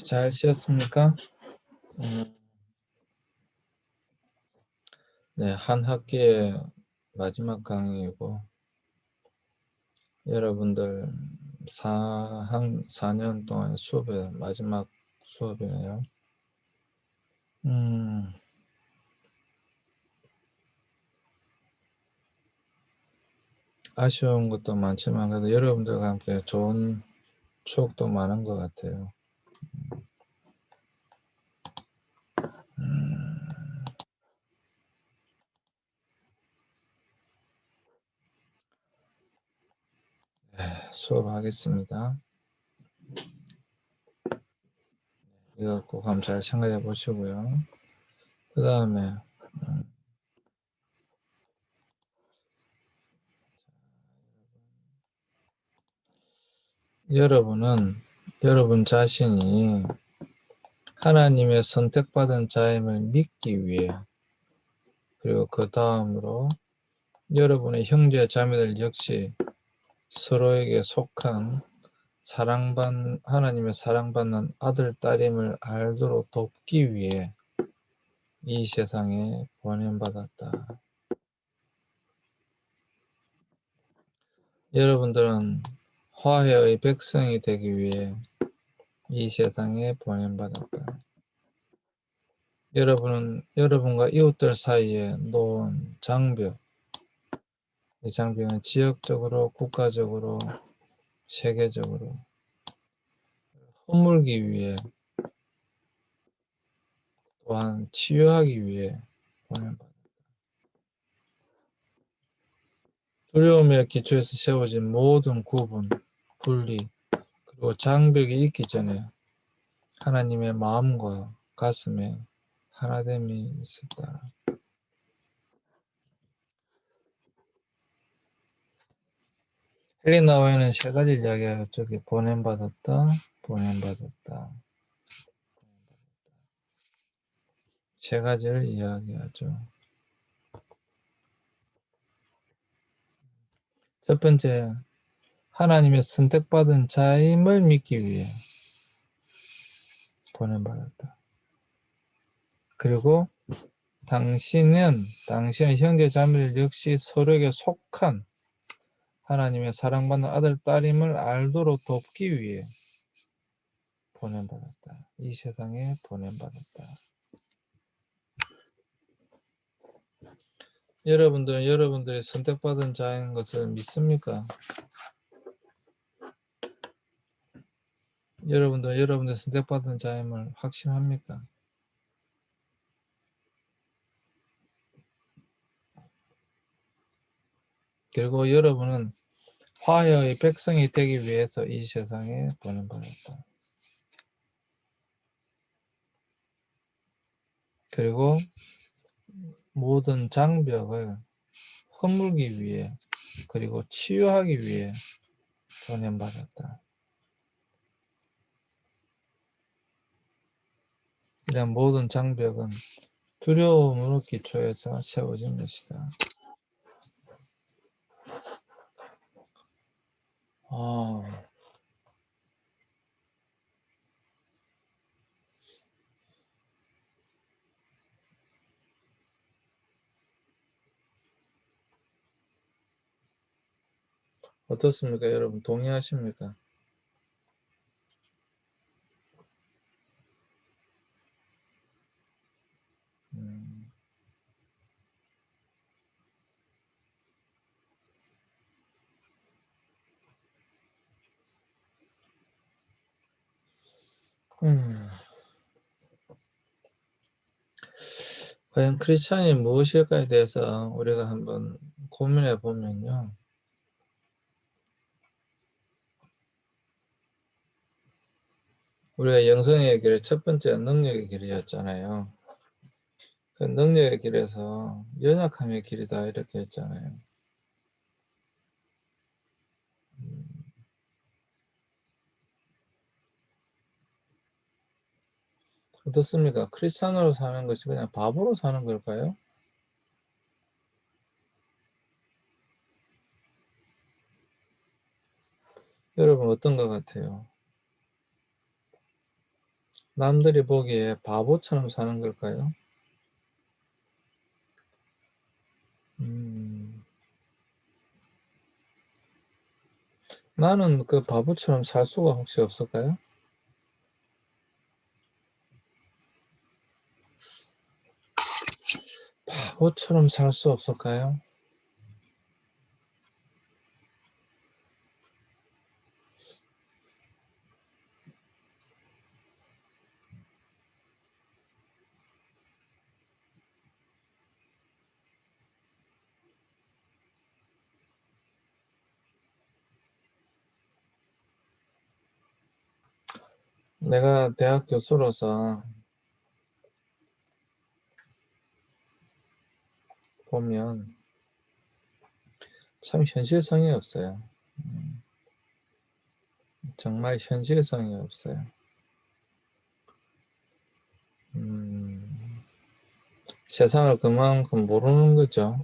잘 쉬었습니까? 네, 한 학기의 마지막 강의이고, 여러분들 4년 동안 수업의 마지막 수업이네요. 아쉬운 것도 많지만, 그래도 여러분들과 함께 좋은 추억도 많은 것 같아요. 수업하겠습니다. 이거 꼭 한번 잘 생각해 보시고요. 그 다음에, 여러분 자신이 하나님의 선택받은 자임을 믿기 위해, 그리고 그 다음으로 여러분의 형제 자매들 역시 서로에게 속한 하나님의 사랑받는 아들, 딸임을 알도록 돕기 위해 이 세상에 보냄받았다. 여러분들은 화해의 백성이 되기 위해 이 세상에 보냄받았다. 여러분은 여러분과 이웃들 사이에 놓은 장벽, 이 장벽은 지역적으로, 국가적으로, 세계적으로 허물기 위해, 또한 치유하기 위해 보냄받았다. 두려움의 기초에서 세워진 모든 구분, 분리, 그리고 장벽이 있기 전에 하나님의 마음과 가슴에 하나됨이 있었다. 헬리나 화에는 세 가지 이야기가 저기 보냄받았다. 세 가지를 이야기하죠. 첫 번째, 하나님의 선택받은 자임을 믿기 위해 보냄받았다. 그리고 당신의 형제 자매들 역시 서로에게 속한 하나님의 사랑받는 아들, 딸임을 알도록 돕기 위해 보냄받았다. 이 세상에 보냄받았다. 여러분들은 여러분들의 선택받은 자인 것을 믿습니까? 여러분들은 여러분들의 선택받은 자임을 확신합니까? 그리고 여러분은 화해의 백성이 되기 위해서 이 세상에 보냄받았다. 그리고 모든 장벽을 허물기 위해, 그리고 치유하기 위해 보냄받았다. 이런 모든 장벽은 두려움으로 기초해서 세워진 것이다. 어떻습니까? 여러분 동의하십니까? 과연 크리스찬이 무엇일까에 대해서 우리가 한번 고민해 보면요. 우리가 영성의 길의 첫 번째 능력의 길이었잖아요. 그 능력의 길에서 연약함의 길이다 이렇게 했잖아요. 어떻습니까? 크리스찬으로 사는 것이 그냥 바보로 사는 걸까요? 여러분 어떤 것 같아요? 남들이 보기에 바보처럼 사는 걸까요? 나는 그 바보처럼 살 수가 혹시 없을까요? 바보처럼 살 수 없을까요? 내가 대학 교수로서 보면 참 현실성이 없어요. 정말 현실성이 없어요. 세상을 그만큼 모르는 거죠.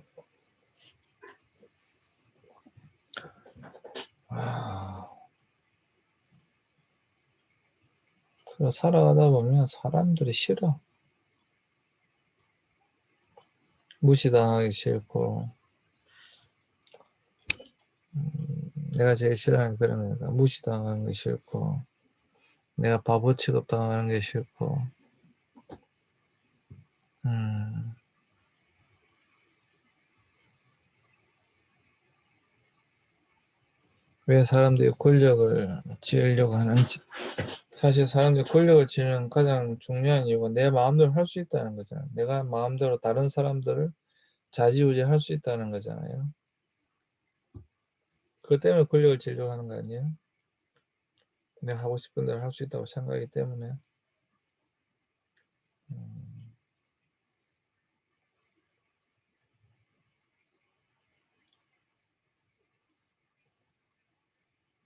그래서 살아가다 보면 사람들이 싫어. 무시당하기 싫고, 내가 제일 싫어하는 그런 거니까 무시당하는 게 싫고, 내가 바보 취급당하는 게 싫고, 왜 사람들이 권력을 쥐으려고 하는지. 사실 사람들이 권력을 쥐는 가장 중요한 이유가 내 마음대로 할 수 있다는 거잖아요. 내가 마음대로 다른 사람들을 좌지우지 할 수 있다는 거잖아요. 그것 때문에 권력을 쥐려고 하는 거 아니에요? 내가 하고 싶은 대로 할 수 있다고 생각하기 때문에.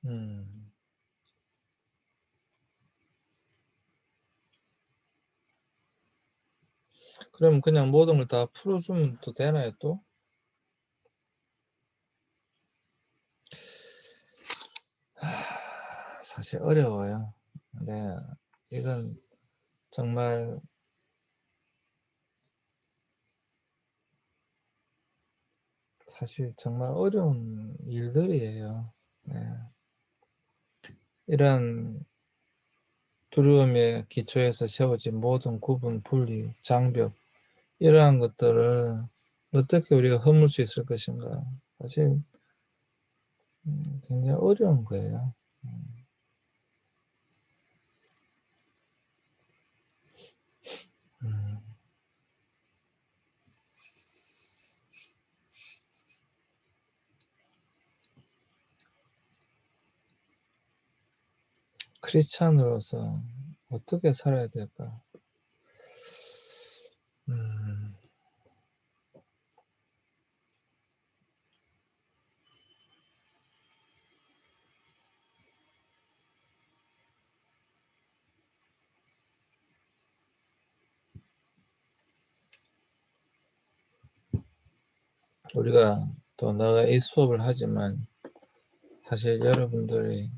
음. 그럼 그냥 모든 걸 다 풀어주면 또 되나요, 또? 사실 어려워요. 네. 이건 정말 사실 정말 어려운 일들이에요. 네. 이런 두려움의 기초에서 세워진 모든 구분, 분리, 장벽 이러한 것들을 어떻게 우리가 허물 수 있을 것인가. 사실 굉장히 어려운 거예요. 음. 크리스찬으로서 어떻게 살아야 될까? 음. 우리가 또 내가 이 수업을 하지만 사실 여러분들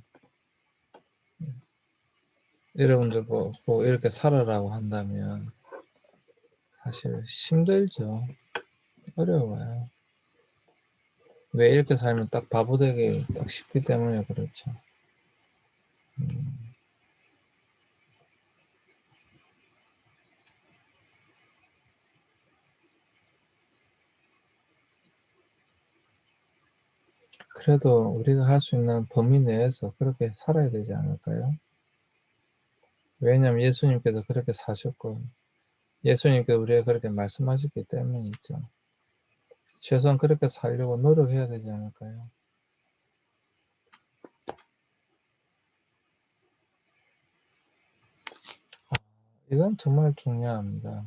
보고 이렇게 살아라고 한다면 사실 힘들죠. 어려워요. 왜 이렇게 살면 딱 바보 되기 딱 쉽기 때문에 그렇죠. 그래도 우리가 할 수 있는 범위 내에서 그렇게 살아야 되지 않을까요? 왜냐하면 예수님께서 그렇게 사셨고 예수님께서 우리가 그렇게 말씀하셨기 때문이죠. 최소한 그렇게 살려고 노력해야 되지 않을까요? 이건 정말 중요합니다.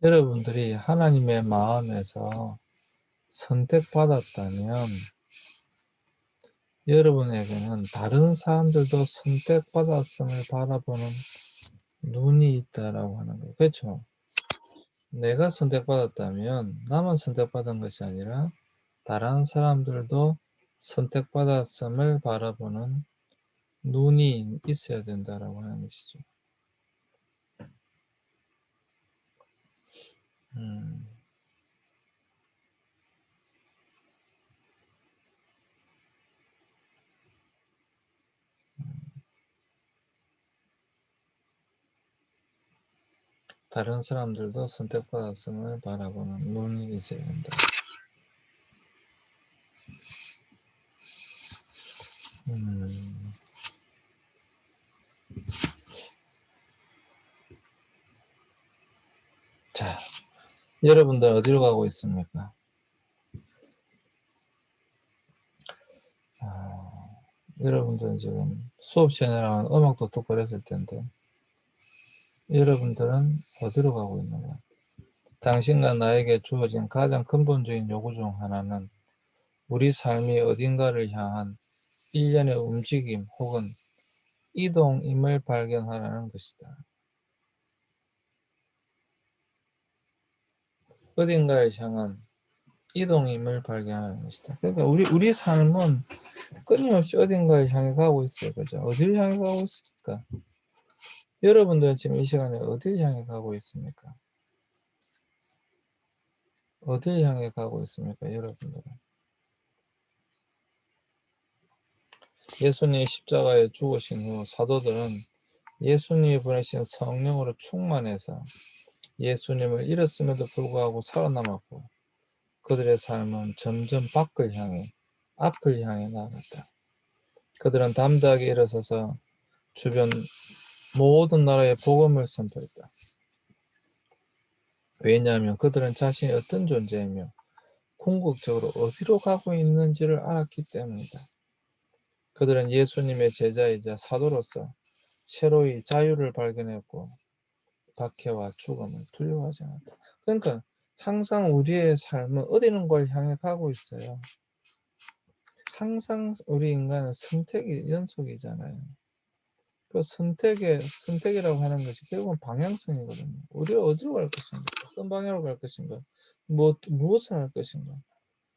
여러분들이 하나님의 마음에서 선택받았다면 여러분에게는 다른 사람들도 선택받았음을 바라보는 눈이 있다라고 하는 거예요. 그렇죠? 내가 선택받았다면 나만 선택받은 것이 아니라 다른 사람들도 선택받았음을 바라보는 눈이 있어야 된다라고 하는 것이죠. 음, 다른 사람들도 선택받았음을 바라보는 눈이 있어야 된다. 음, 자, 여러분들 어디로 가고 있습니까? 여러분들은 지금 수업 시간이랑 음악도 듣고 그랬을 텐데 여러분들은 어디로 가고 있는가? 당신과 나에게 주어진 가장 근본적인 요구 중 하나는 우리 삶이 어딘가를 향한 일련의 움직임 혹은 이동임을 발견하라는 것이다. 어딘가를 향한 이동임을 발견하는 것이다. 그러니까 우리 삶은 끊임없이 어딘가를 향해 가고 있어요. 그죠? 어디를 향해 가고 있습니까? 여러분들은 지금 이 시간에 어디를 향해 가고 있습니까? 어디를 향해 가고 있습니까? 여러분들은. 예수님이 십자가에 죽으신 후 사도들은 예수님이 보내신 성령으로 충만해서 예수님을 잃었음에도 불구하고 살아남았고 그들의 삶은 점점 앞을 향해 나아갔다. 그들은 담대하게 일어서서 주변 모든 나라에 복음을 선포했다. 왜냐하면 그들은 자신이 어떤 존재이며 궁극적으로 어디로 가고 있는지를 알았기 때문이다. 그들은 예수님의 제자이자 사도로서 새로이 자유를 발견했고 박해와 죽음을 두려워하지 않았다. 그러니까 항상 우리의 삶은 어디는 걸 향해 가고 있어요. 항상 우리 인간은 선택의 연속이잖아요. 그 선택이라고 하는 것이 결국은 방향성이거든요. 우리가 어디로 갈 것인가, 어떤 방향으로 갈 것인가, 무엇을 할 것인가.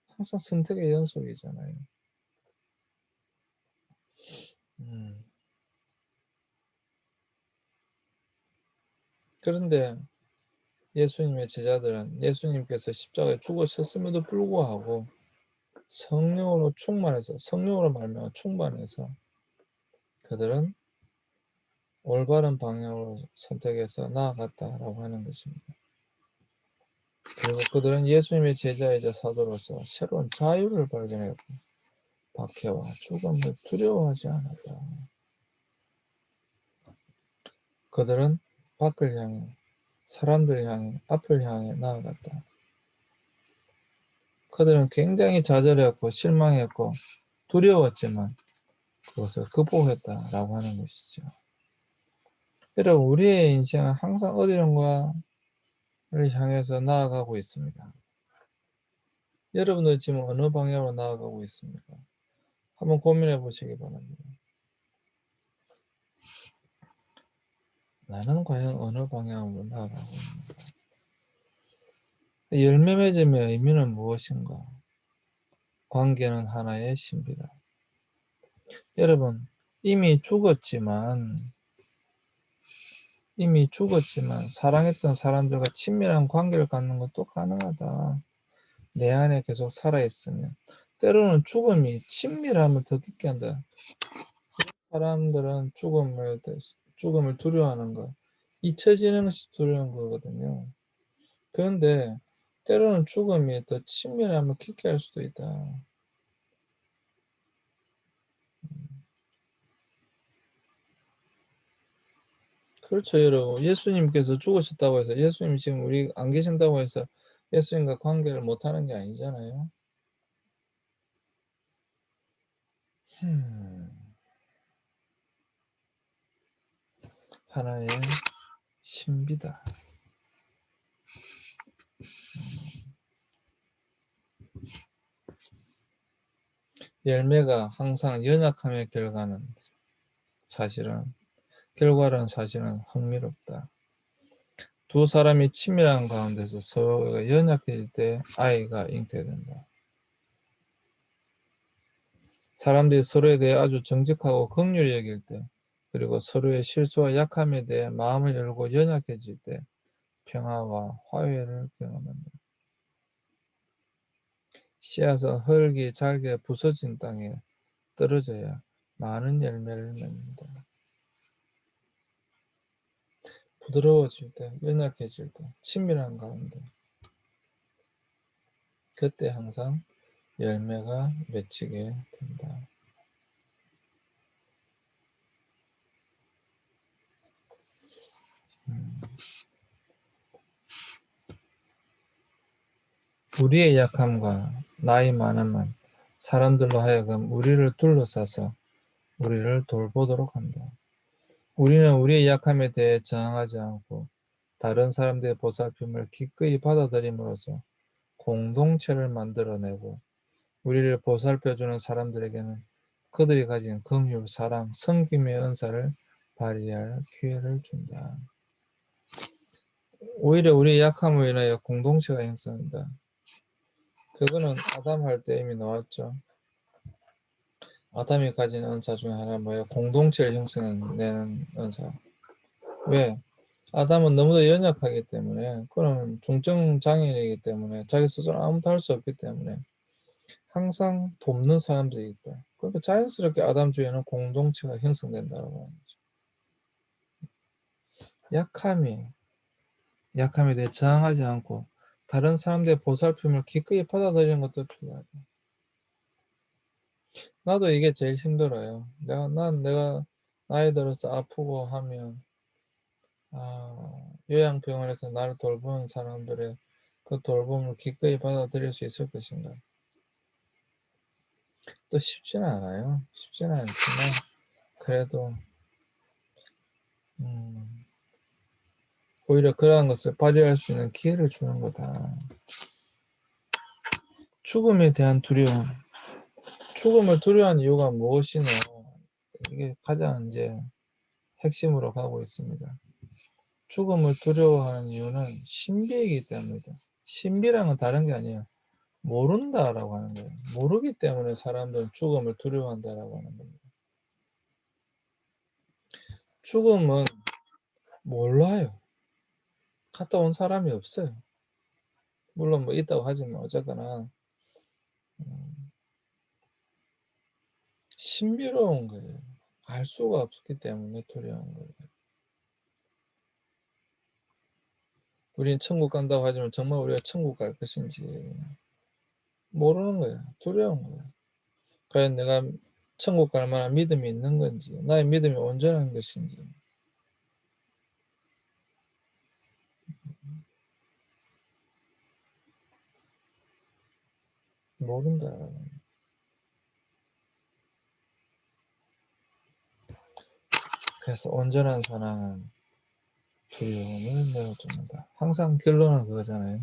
항상 선택의 연속이잖아요. 음. 그런데 예수님의 제자들은 예수님께서 십자가에 죽으셨음에도 불구하고 성령으로 말미암아 충만해서 그들은 올바른 방향으로 선택해서 나아갔다라고 하는 것입니다. 그리고 그들은 예수님의 제자이자 사도로서 새로운 자유를 발견했고 박해와 죽음을 두려워하지 않았다. 그들은 밖을 향해, 사람들을 향해, 앞을 향해 나아갔다. 그들은 굉장히 좌절했고 실망했고 두려웠지만 그것을 극복했다라고 하는 것이죠. 여러분, 우리의 인생은 항상 어디론가를 향해서 나아가고 있습니다. 여러분들 지금 어느 방향으로 나아가고 있습니까? 한번 고민해 보시기 바랍니다. 나는 과연 어느 방향으로 나아가고 있는가? 열매 맺음의 의미는 무엇인가? 관계는 하나의 신비다. 여러분, 이미 죽었지만 사랑했던 사람들과 친밀한 관계를 갖는 것도 가능하다. 내 안에 계속 살아있으면. 때로는 죽음이 친밀함을 더 깊게 한다. 사람들은 죽음을 두려워하는 것, 잊혀지는 것이 두려운 거거든요. 그런데 때로는 죽음이 더 친밀함을 깊게 할 수도 있다. 그렇죠, 여러분. 예수님께서 죽으셨다고 해서 예수님 지금 우리 안 계신다고 해서 예수님과 관계를 못하는 게 아니잖아요. 하나의 신비다. 열매가 항상 연약함의 결과라는 사실은 흥미롭다. 두 사람이 친밀한 가운데서 서로가 연약해질 때 아이가 잉태된다. 사람들이 서로에 대해 아주 정직하고 긍휼히 여길 때, 그리고 서로의 실수와 약함에 대해 마음을 열고 연약해질 때 평화와 화해를 경험합니다. 씨앗은 흙이 잘게 부서진 땅에 떨어져야 많은 열매를 맺는다. 부드러워질 때, 연약해질 때, 친밀한 가운데, 그때 항상 열매가 맺히게 된다. 우리의 약함과 나이 많음은 사람들로 하여금 우리를 둘러싸서 우리를 돌보도록 한다. 우리는 우리의 약함에 대해 저항하지 않고 다른 사람들의 보살핌을 기꺼이 받아들임으로써 공동체를 만들어내고 우리를 보살펴주는 사람들에게는 그들이 가진 긍휼, 사랑, 섬김의 은사를 발휘할 기회를 준다. 오히려 우리의 약함으로 인하여 공동체가 형성된다. 그거는 아담 할 때 이미 나왔죠. 아담이 가진 은사 중에 하나가 뭐예요? 공동체를 형성해내는 은사. 왜? 아담은 너무도 연약하기 때문에, 그럼 중증 장애인이기 때문에 자기 스스로 아무도 할 수 없기 때문에 항상 돕는 사람들이 있다. 그러니까 자연스럽게 아담 주에는 공동체가 형성된다고 하는 거죠. 약함에 대해 저항하지 않고 다른 사람들의 보살핌을 기꺼이 받아들이는 것도 필요하다. 나도 이게 제일 힘들어요. 내가 나이 들어서 아프고 하면, 요양병원에서 나를 돌보는 사람들의 그 돌봄을 기꺼이 받아들일 수 있을 것인가. 또 쉽지는 않아요. 쉽지는 않지만, 그래도, 오히려 그러한 것을 발휘할 수 있는 기회를 주는 거다. 죽음에 대한 두려움. 죽음을 두려워하는 이유가 무엇이냐. 이게 가장 이제 핵심으로 가고 있습니다. 죽음을 두려워하는 이유는 신비이기 때문이다. 신비란 건 다른 게 아니에요. 모른다라고 하는 거예요. 모르기 때문에 사람들은 죽음을 두려워한다라고 하는 겁니다. 죽음은 몰라요. 갔다 온 사람이 없어요. 물론 뭐 있다고 하지만 어쨌거나 신비로운 거예요. 알 수가 없기 때문에 두려운 거예요. 우리는 천국 간다고 하지만 정말 우리가 천국 갈 것인지 모르는 거예요. 두려운 거예요. 과연 내가 천국 갈 만한 믿음이 있는 건지, 나의 믿음이 온전한 것인지 모른다. 그래서 온전한 사랑은 두려움을 내어줍니다. 항상 결론은 그거잖아요.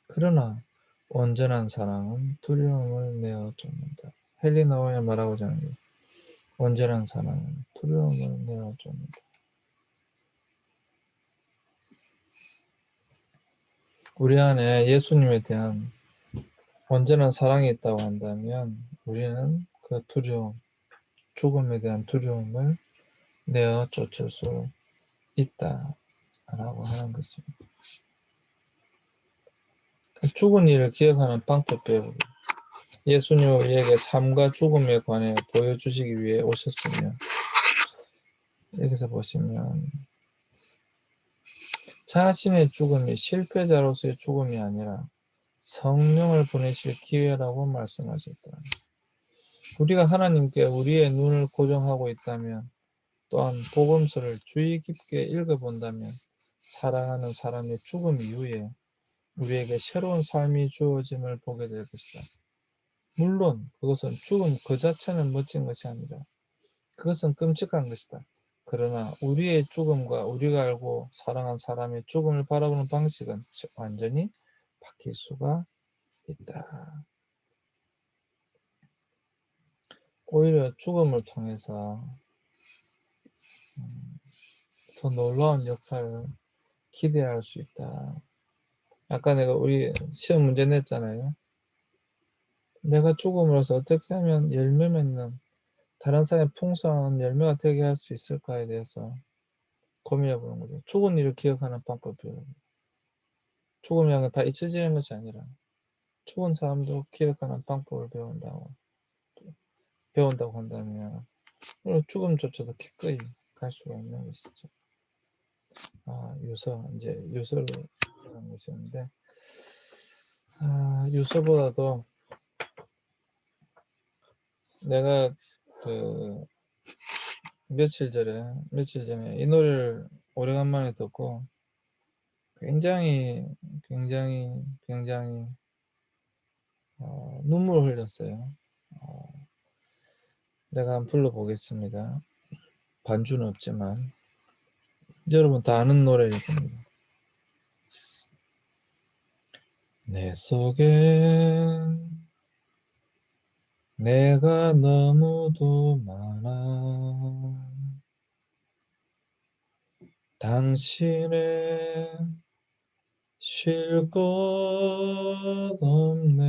그러나 온전한 사랑은 두려움을 내어줍니다. 헨리 나우에 말하고자 하는 게 온전한 사랑은 두려움을 내어줍니다. 우리 안에 예수님에 대한 온전한 사랑이 있다고 한다면 우리는 그 두려움, 죽음에 대한 두려움을 내어 쫓을 수 있다라고 하는 것입니다. 죽은 일을 기억하는 방법 배우기. 예수님은 우리에게 삶과 죽음에 관해 보여주시기 위해 오셨으며, 여기서 보시면 자신의 죽음이 실패자로서의 죽음이 아니라 성령을 보내실 기회라고 말씀하셨다. 우리가 하나님께 우리의 눈을 고정하고 있다면, 또한 복음서를 주의 깊게 읽어본다면 사랑하는 사람의 죽음 이후에 우리에게 새로운 삶이 주어짐을 보게 될 것이다. 물론 그것은 죽음 그 자체는 멋진 것이 아니다. 그것은 끔찍한 것이다. 그러나 우리의 죽음과 우리가 알고 사랑한 사람의 죽음을 바라보는 방식은 완전히 바뀔 수가 있다. 오히려 죽음을 통해서 더 놀라운 역사를 기대할 수 있다. 아까 내가 우리 시험 문제 냈잖아요. 내가 죽음으로써 어떻게 하면 열매 맺는 다른 사람의 풍성한 열매가 되게 할 수 있을까에 대해서 고민해 보는 거죠. 죽은 일을 기억하는 방법이에요. 죽음이란 다 잊혀지는 것이 아니라 죽은 사람도 기억하는 방법을 배운다고 한다면 죽음조차도 기꺼이 갈 수가 있는 것이죠. 유서를 하는 것이었는데, 유서보다도 내가 며칠 전에 이 노래를 오래간만에 듣고 굉장히 눈물을 흘렸어요. 내가 한번 불러보겠습니다. 반주는 없지만 여러분 다 아는 노래일 겁니다. 내 속엔 내가 너무도 많아 당신의 쉴 곳 없네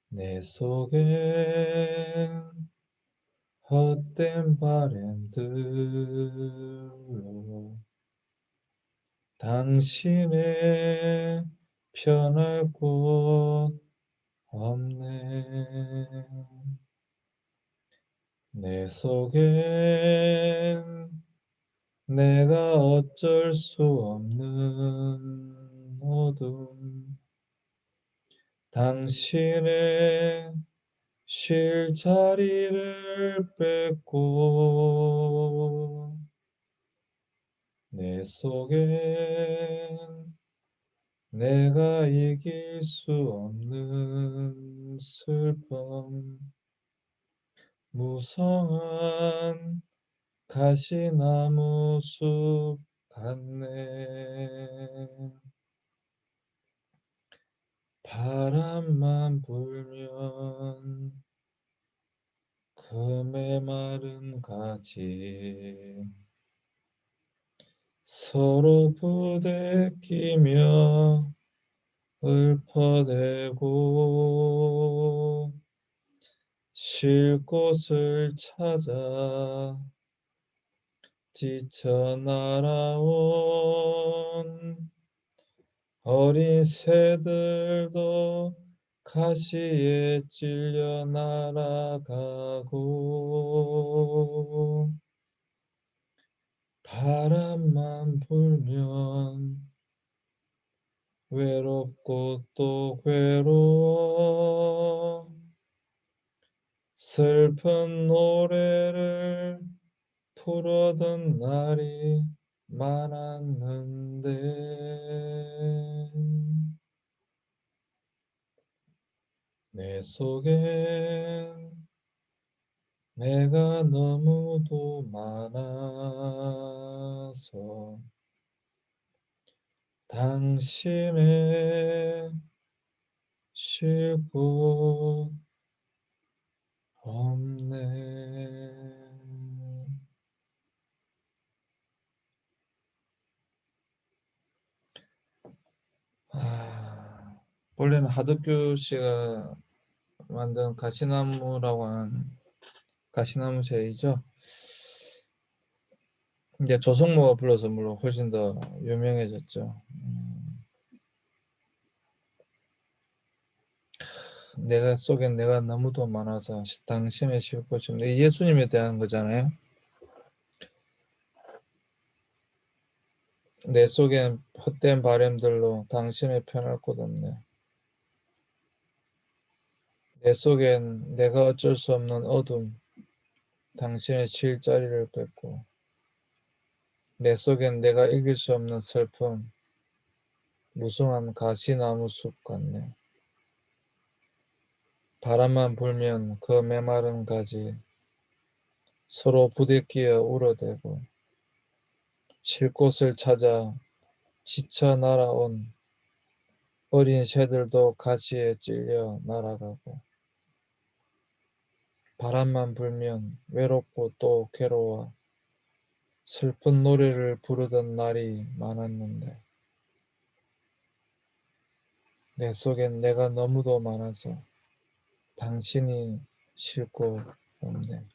내 속엔 헛된 바램들로 당신의 편할 곳 없네 내 속엔 내가 어쩔 수 없는 어둠 당신의 쉴 자리를 뺏고 내 속엔 내가 이길 수 없는 슬픔 무성한 가시나무 숲 같네 바람만 불면 그 메마른 가지 서로 부대끼며 읊어대고 쉴 곳을 찾아 지쳐 날아온 어린 새들도 가시에 찔려 날아가고 바람만 불면 외롭고 또 괴로워 슬픈 노래를 부르던 날이 많았는데 내 속엔 내가 너무도 많아서 당신의 쉴 곳 없네. 원래는 하덕규 씨가 만든 가시나무라고 하는 가시나무 새이죠. 이제 조성모가 불러서 물론 훨씬 더 유명해졌죠. 내가 속엔 내가 너무도 많아서 당신의 쉴 곳이 없네. 예수님에 대한 거잖아요. 내 속엔 헛된 바램들로 당신의 편할 곳 없네. 내 속엔 내가 어쩔 수 없는 어둠, 당신의 쉴 자리를 뺏고 내 속엔 내가 이길 수 없는 슬픔, 무성한 가시나무 숲 같네. 바람만 불면 그 메마른 가지 서로 부대끼어 울어대고 쉴 곳을 찾아 지쳐 날아온 어린 새들도 가시에 찔려 날아가고 바람만 불면 외롭고 또 괴로워 슬픈 노래를 부르던 날이 많았는데 내 속엔 내가 너무도 많아서 당신이 싫고 없네.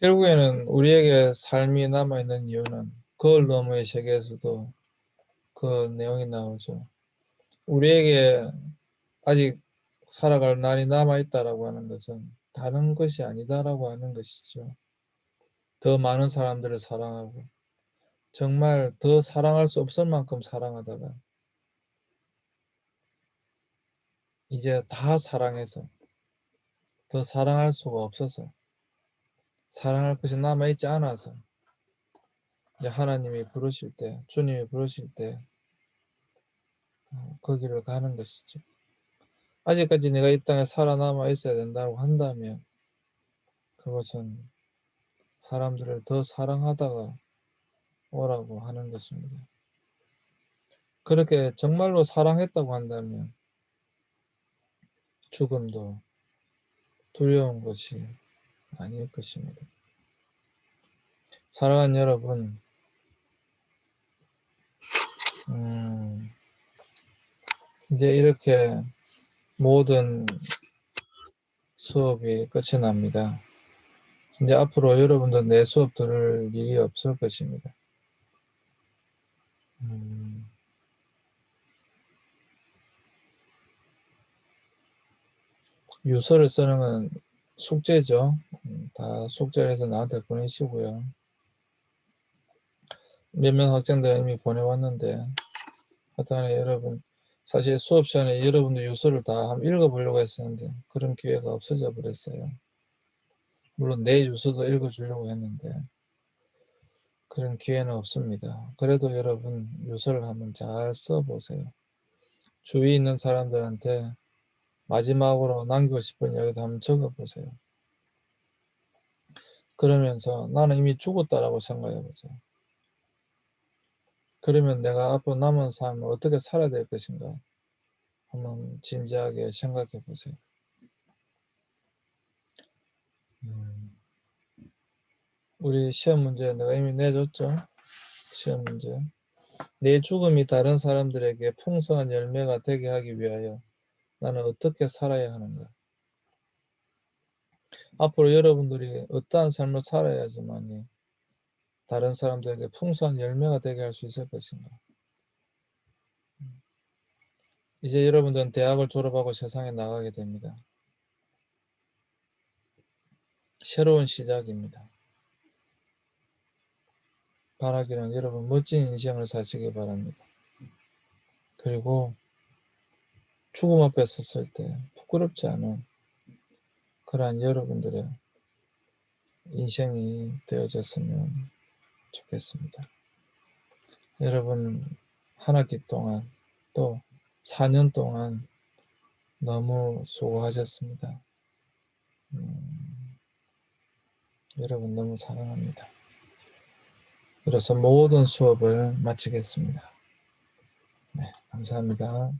결국에는 우리에게 삶이 남아있는 이유는 거울 너머의 세계에서도 그 내용이 나오죠. 우리에게 아직 살아갈 날이 남아있다라고 하는 것은 다른 것이 아니다라고 하는 것이죠. 더 많은 사람들을 사랑하고 정말 더 사랑할 수 없을 만큼 사랑하다가 이제 다 사랑해서 더 사랑할 수가 없어서 사랑할 것이 남아있지 않아서 이제 하나님이 부르실 때, 주님이 부르실 때 거기를 가는 것이죠. 아직까지 내가 이 땅에 살아남아 있어야 된다고 한다면 그것은 사람들을 더 사랑하다가 오라고 하는 것입니다. 그렇게 정말로 사랑했다고 한다면 죽음도 두려운 것이 아닐 것입니다. 사랑하는 여러분, 이제 이렇게 모든 수업이 끝이 납니다. 이제 앞으로 여러분도 내 수업 들을 일이 없을 것입니다. 유서를 쓰는 건 숙제죠. 다 숙제를 해서 나한테 보내시고요. 몇몇 학생들은 이미 보내왔는데 하여튼 여러분 사실 수업 시간에 여러분들 유서를 다 한번 읽어보려고 했었는데 그런 기회가 없어져 버렸어요. 물론 내 유서도 읽어주려고 했는데 그런 기회는 없습니다. 그래도 여러분 유서를 한번 잘 써보세요. 주위에 있는 사람들한테 마지막으로 남기고 싶은 이야기도 한번 적어보세요. 그러면서 나는 이미 죽었다라고 생각해보세요. 그러면 내가 앞으로 남은 삶을 어떻게 살아야 될 것인가 한번 진지하게 생각해 보세요. 우리 시험 문제 내가 이미 내줬죠? 시험 문제. 내 죽음이 다른 사람들에게 풍성한 열매가 되게 하기 위하여 나는 어떻게 살아야 하는가? 앞으로 여러분들이 어떠한 삶을 살아야지만이 다른 사람들에게 풍성한 열매가 되게 할 수 있을 것인가? 이제 여러분들은 대학을 졸업하고 세상에 나가게 됩니다. 새로운 시작입니다. 바라기는 여러분 멋진 인생을 사시기 바랍니다. 그리고 죽음 앞에 섰을 때 부끄럽지 않은 그러한 여러분들의 인생이 되어졌으면 좋겠습니다. 여러분 한 학기 동안 또 4년 동안 너무 수고하셨습니다. 여러분 너무 사랑합니다. 그래서 모든 수업을 마치겠습니다. 네, 감사합니다.